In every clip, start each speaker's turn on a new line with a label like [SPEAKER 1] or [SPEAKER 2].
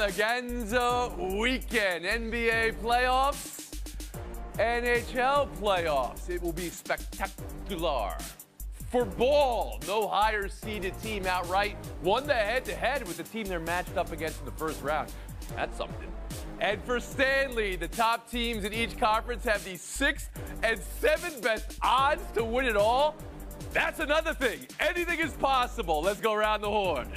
[SPEAKER 1] extravaganza weekend. NBA playoffs, NHL playoffs. It will be spectacular. For ball, no higher seeded team outright won the head-to-head with the team they're matched up against in the first round. That's something. And for Stanley, the top teams in each conference have the 6th and 7th best odds to win it all. That's another thing. Anything is possible. Let's go around the horn.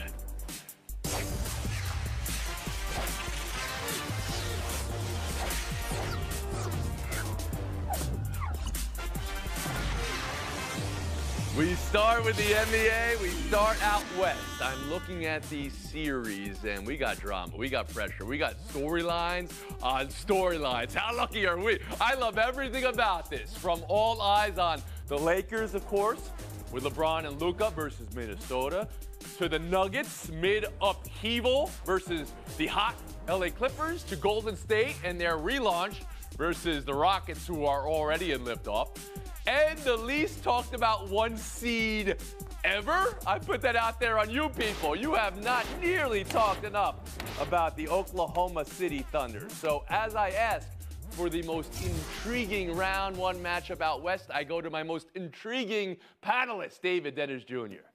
[SPEAKER 1] We start with the NBA. We start out west. I'm looking at these series, and we got drama. We got pressure. We got storylines on storylines. How lucky are we? I love everything about this. From all eyes on the Lakers, of course, with LeBron and Luka versus Minnesota, to the Nuggets, mid-upheaval versus the hot LA Clippers, to Golden State and their relaunch versus the Rockets, who are already in liftoff. And the least talked about one seed ever. I put that out there on you people. You have not nearly talked enough about the Oklahoma City Thunder. So as I ask for the most intriguing round one matchup out west, I go to my most intriguing panelist, David Dennis Jr.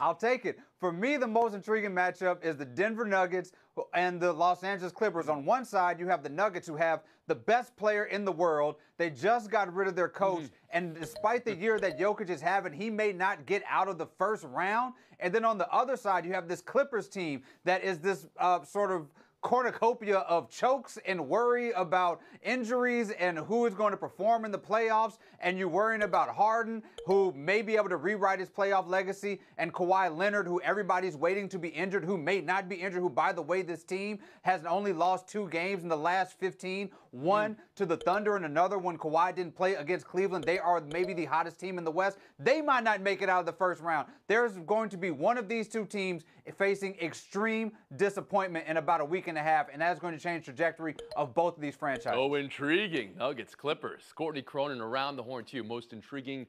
[SPEAKER 2] I'll take it. For me, the most intriguing matchup is the Denver Nuggets and the Los Angeles Clippers. On one side, you have the Nuggets, who have the best player in the world. They just got rid of their coach, and despite the year that Jokic is having, he may not get out of the first round. And then on the other side, you have this Clippers team that is this sort of cornucopia of chokes and worry about injuries and who is going to perform in the playoffs, and you're worrying about Harden, who may be able to rewrite his playoff legacy, and Kawhi Leonard, who everybody's waiting to be injured, who may not be injured, who, by the way, this team has only lost 2 games in the last 15, one to the Thunder and another when Kawhi didn't play against Cleveland. They are maybe the hottest team in the West. They might not make it out of the first round. There's going to be one of these two teams facing extreme disappointment in about a week and a half, and that's going to change the trajectory of both of these franchises.
[SPEAKER 1] Oh, intriguing. Nuggets, Clippers. Courtney Cronin around the horn to you. Most intriguing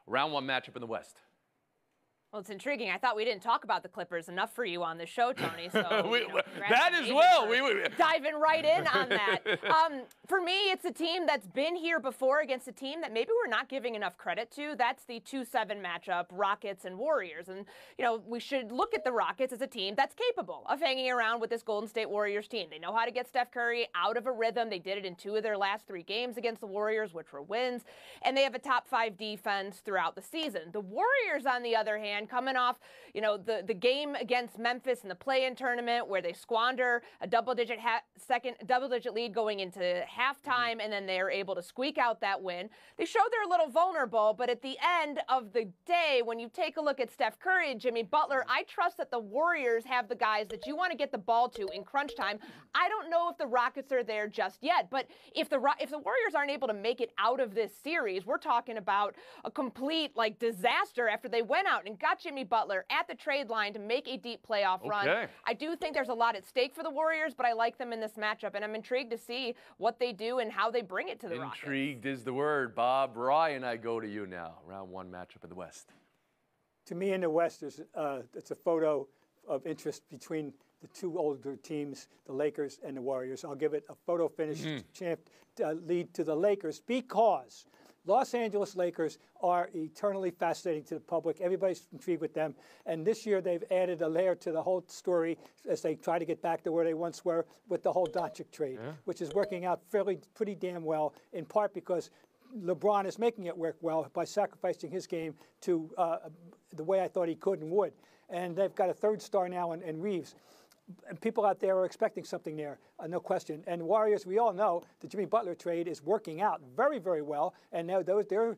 [SPEAKER 1] round one matchup in the West.
[SPEAKER 3] Well, it's intriguing. I thought we didn't talk about the Clippers enough for you on the show, Tony. So
[SPEAKER 1] that as well.
[SPEAKER 3] Diving right in on that. For me, it's a team that's been here before against a team that maybe we're not giving enough credit to. That's the 2-7 matchup, Rockets and Warriors. And, you know, we should look at the Rockets as a team that's capable of hanging around with this Golden State Warriors team. They know how to get Steph Curry out of a rhythm. They did it in 2 of their last 3 games against the Warriors, which were wins. And they have a top 5 defense throughout the season. The Warriors, on the other hand, coming off, you know, the game against Memphis in the play-in tournament where they squander a double-digit lead going into halftime, and then they're able to squeak out that win. They showed they're a little vulnerable, but at the end of the day, when you take a look at Steph Curry and Jimmy Butler, I trust that the Warriors have the guys that you want to get the ball to in crunch time. I don't know if the Rockets are there just yet, but if the Warriors aren't able to make it out of this series, we're talking about a complete, like, disaster after they went out and got Jimmy Butler at the trade line to make a deep playoff run. I do think there's a lot at stake for the Warriors, but I like them in this matchup, and I'm intrigued to see what they do and how they bring it to the Rockets.
[SPEAKER 1] Intrigued is the word. Bob, Brian, I go to you now. Round one matchup in the West.
[SPEAKER 4] To me, in the West, it's a photo of interest between the 2 older teams, the Lakers and the Warriors. I'll give it a photo finish lead to the Lakers because Los Angeles Lakers are eternally fascinating to the public. Everybody's intrigued with them. And this year they've added a layer to the whole story as they try to get back to where they once were with the whole Doncic trade, which is working out pretty damn well, in part because LeBron is making it work well by sacrificing his game to the way I thought he could and would. And they've got a 3rd star now in Reeves. And people out there are expecting something there, no question. And Warriors, we all know the Jimmy Butler trade is working out very, very well. And now they're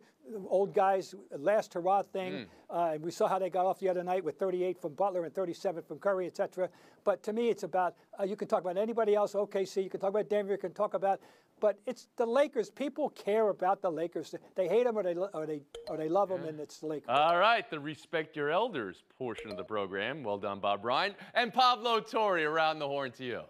[SPEAKER 4] old guys, last hurrah thing. And we saw how they got off the other night with 38 from Butler and 37 from Curry, etc. But to me, it's about, you can talk about anybody else, OKC, you can talk about Denver, you can talk about, but it's the Lakers. People care about the Lakers. They hate them or they love them, and it's the Lakers.
[SPEAKER 1] All right, the Respect Your Elders portion of the program. Well done, Bob Bryant. And Pablo Torre around the horn to you.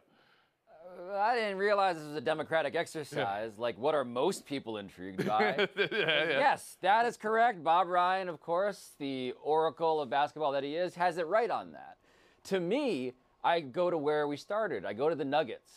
[SPEAKER 5] I didn't realize this was a democratic exercise. Like, what are most people intrigued by? Yes, that is correct. Bob Ryan, of course, the oracle of basketball that he is, has it right on that. To me, I go to where we started. I go to the Nuggets,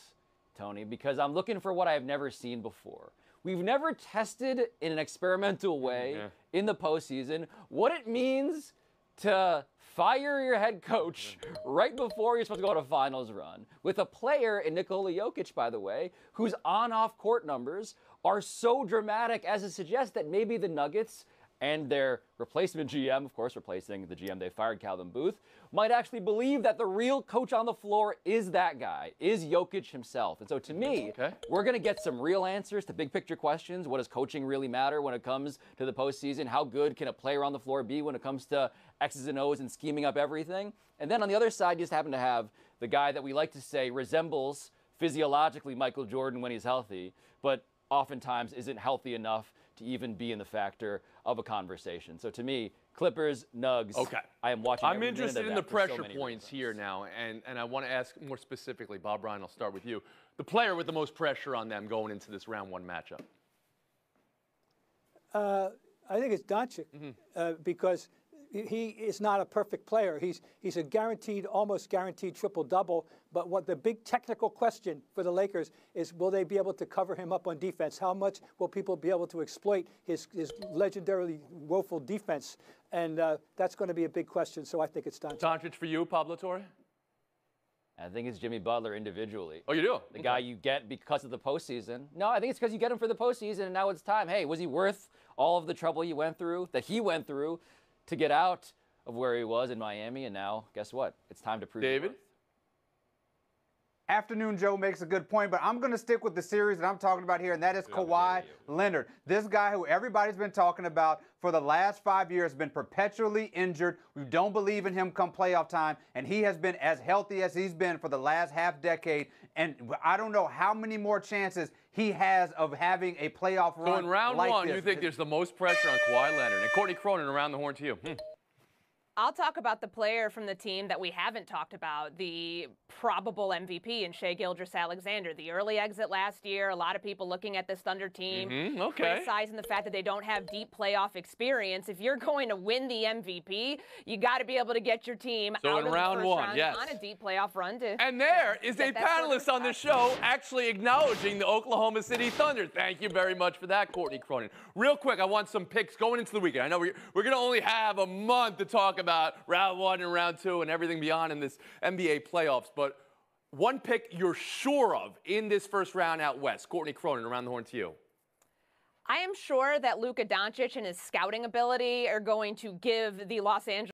[SPEAKER 5] Tony, because I'm looking for what I've never seen before. We've never tested in an experimental way in the postseason what it means to fire your head coach right before you're supposed to go on a finals run with a player in Nikola Jokic, by the way, whose on-off court numbers are so dramatic as to suggest that maybe the Nuggets and their replacement GM, of course, replacing the GM they fired, Calvin Booth, might actually believe that the real coach on the floor is that guy, is Jokic himself. And so to me, we're going to get some real answers to big picture questions. What does coaching really matter when it comes to the postseason? How good can a player on the floor be when it comes to X's and O's and scheming up everything? And then on the other side, you just happen to have the guy that we like to say resembles physiologically Michael Jordan when he's healthy, but oftentimes isn't healthy enough to even be in the factor of a conversation. So to me, Clippers, Nugs.
[SPEAKER 1] Okay.
[SPEAKER 5] I am watching.
[SPEAKER 1] I'm interested in the pressure points here now, and I want to ask more specifically, Bob Ryan, I'll start with you. The player with the most pressure on them going into this round one matchup.
[SPEAKER 4] I think it's Doncic because he is not a perfect player. He's a guaranteed, almost guaranteed triple-double. But what the big technical question for the Lakers is, will they be able to cover him up on defense? How much will people be able to exploit his legendarily woeful defense? And that's going to be a big question. So I think it's Doncic.
[SPEAKER 1] Doncic for you, Pablo Torre?
[SPEAKER 5] I think it's Jimmy Butler individually.
[SPEAKER 1] Oh, you do?
[SPEAKER 5] The guy you get because of the postseason. No, I think it's because you get him for the postseason, and now it's time. Hey, was he worth all of the trouble he went through to get out of where he was in Miami? And now, guess what? It's time to prove it.
[SPEAKER 1] David?
[SPEAKER 2] Afternoon Joe makes a good point, but I'm going to stick with the series that I'm talking about here, and that is Kawhi Leonard. This guy who everybody's been talking about for the last 5 years, been perpetually injured. We don't believe in him come playoff time, and he has been as healthy as he's been for the last half decade. And I don't know how many more chances he has of having a playoff run.
[SPEAKER 1] So in round
[SPEAKER 2] like
[SPEAKER 1] one,
[SPEAKER 2] this.
[SPEAKER 1] you think there's the most pressure on Kawhi Leonard. And Courtney Cronin, around the horn to you.
[SPEAKER 3] I'll talk about the player from the team that we haven't talked about, the probable MVP in Shai Gilgeous-Alexander. The early exit last year, a lot of people looking at this Thunder team, criticizing the fact that they don't have deep playoff experience. If you're going to win the MVP, you got to be able to get your team out of the
[SPEAKER 1] round
[SPEAKER 3] first
[SPEAKER 1] one,
[SPEAKER 3] round on a deep playoff run.
[SPEAKER 1] And there is a panelist on the show actually acknowledging the Oklahoma City Thunder. Thank you very much for that, Courtney Cronin. Real quick, I want some picks going into the weekend. I know we're going to only have a month to talk about round one and round two and everything beyond in this NBA playoffs, but one pick you're sure of in this first round out west. Courtney Cronin, around the horn to you.
[SPEAKER 3] I am sure that Luka Doncic and his scouting ability are going to give the Los Angeles